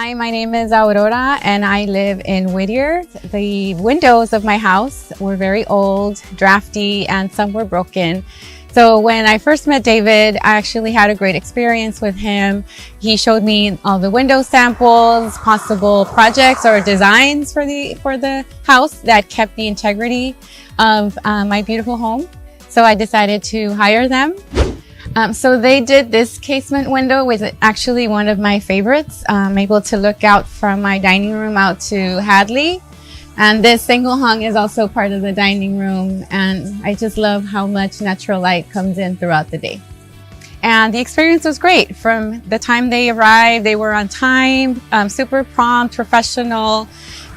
Hi, my name is Aurora and I live in Whittier. The windows of my house were very old, drafty, and some were broken. So when I first met David, I actually had a great experience with him. He showed me all the window samples, possible projects or designs for the house that kept the integrity of my beautiful home. So I decided to hire them. So they did this casement window, was actually one of my favorites. I'm able to look out from my dining room out to Hadley. And this single hung is also part of the dining room. And I just love how much natural light comes in throughout the day. And the experience was great. From the time they arrived, they were on time, super prompt, professional.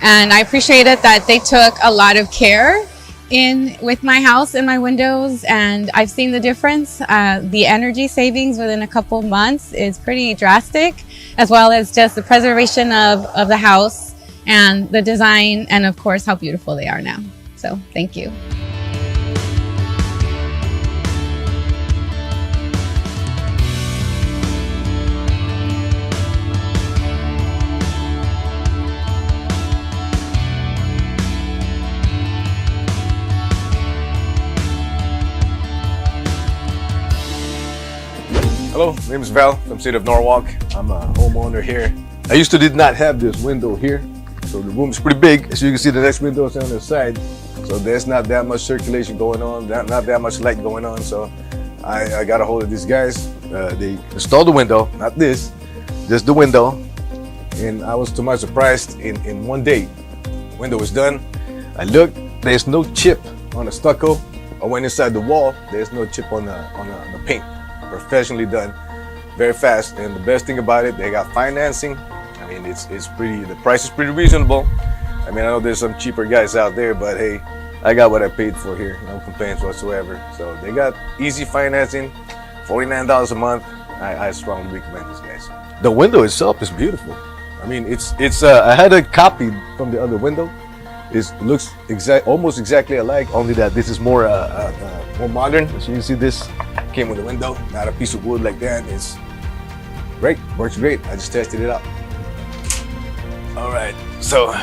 And I appreciated that they took a lot of care with my house and my windows, and I've seen the difference. The energy savings within a couple months is pretty drastic, as well as just the preservation of the house and the design, and of course how beautiful they are now. So thank you. Hello, my name is Val from the city of Norwalk. I'm a homeowner here. I used to did not have this window here, so the room is pretty big. As you can see, the next window is on the side, so there's not that much circulation going on, not that much light going on. So I got a hold of these guys. They installed the window, not this, just the window. And I was to my surprise, in one day, the window was done. I looked, there's no chip on the stucco. I went inside the wall, there's no chip on the paint. Professionally done, very fast, and the best thing about it, they got financing. I mean, it's pretty, the price is pretty reasonable. I mean, I know there's some cheaper guys out there, but hey, I got what I paid for here, no complaints whatsoever. So they got easy financing, $49 a month. I strongly recommend these guys. The window itself is beautiful. I mean, it's I had a copy from the other window. It looks almost exactly alike, only that this is more modern. As you can see, this came with a window, not a piece of wood like that. It's great, works great. I just tested it out. All right, so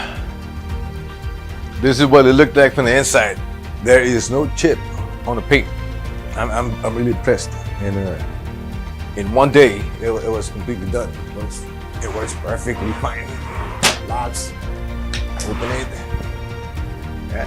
this is what it looked like from the inside. There is no chip on the paint. I'm really impressed. And in one day, it was completely done. It works perfectly fine. Locks, open it. Yeah.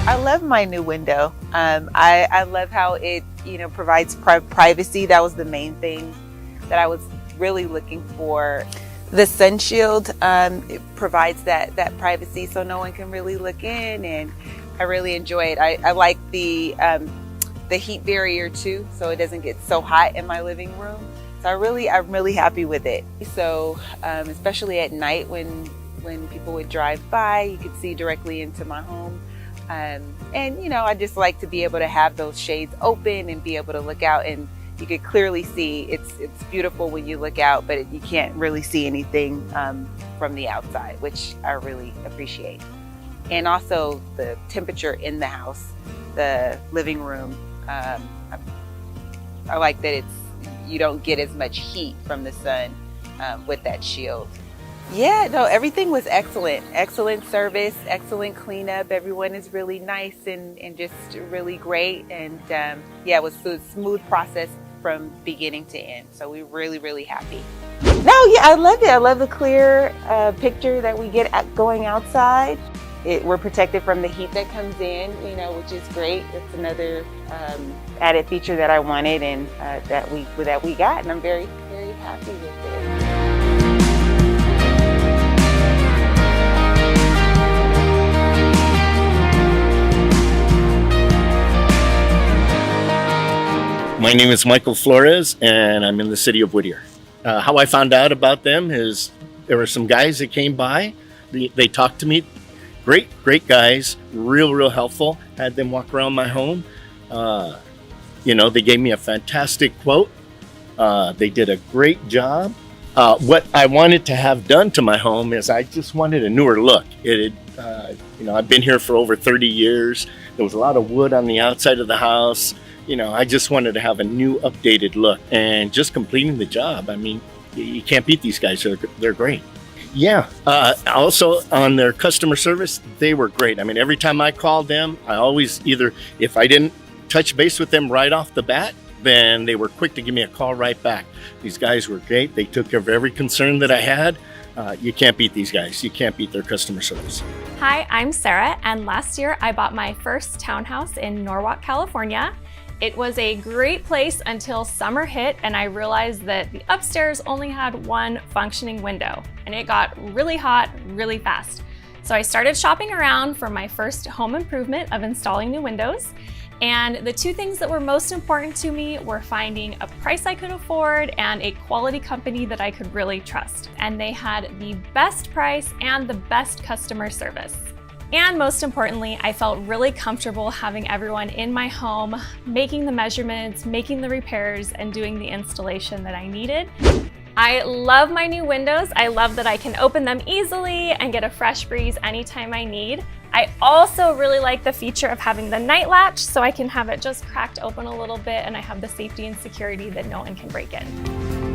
I love my new window. I love how it, provides privacy. That was the main thing that I was really looking for. The sun shield, it provides that privacy, so no one can really look in, and I really enjoy it. I like the heat barrier too, so it doesn't get so hot in my living room. So I'm really happy with it. So especially at night when people would drive by, you could see directly into my home. And I just like to be able to have those shades open and be able to look out, and you could clearly see it's beautiful when you look out, but you can't really see anything from the outside, which I really appreciate. And also the temperature in the house, the living room. I like that you don't get as much heat from the sun with that shield. Yeah, no, everything was excellent. Excellent service, excellent cleanup. Everyone is really nice and just really great. And yeah, it was a smooth process from beginning to end. So we're really happy. No, yeah, I love it. I love the clear picture that we get going outside. We're protected from the heat that comes in, which is great. It's another added feature that I wanted and that we got, and I'm very happy with it. My name is Michael Flores, and I'm in the city of Whittier. How I found out about them is there were some guys that came by. They talked to me. Great guys, real helpful. Had them walk around my home. They gave me a fantastic quote. They did a great job. What I wanted to have done to my home is I just wanted a newer look. I've been here for over 30 years. There was a lot of wood on the outside of the house. I just wanted to have a new, updated look, and just completing the job. I mean, you can't beat these guys. They're great. Yeah. Also, on their customer service, they were great. I mean, every time I called them, I always if I didn't touch base with them right off the bat, then they were quick to give me a call right back. These guys were great. They took care of every concern that I had. You can't beat these guys. You can't beat their customer service. Hi, I'm Sarah, and last year I bought my first townhouse in Norwalk, California. It was a great place until summer hit and I realized that the upstairs only had one functioning window, and it got really hot really fast. So I started shopping around for my first home improvement of installing new windows. And the two things that were most important to me were finding a price I could afford and a quality company that I could really trust. And they had the best price and the best customer service. And most importantly, I felt really comfortable having everyone in my home, making the measurements, making the repairs, and doing the installation that I needed. I love my new windows. I love that I can open them easily and get a fresh breeze anytime I need. I also really like the feature of having the night latch, so I can have it just cracked open a little bit and I have the safety and security that no one can break in.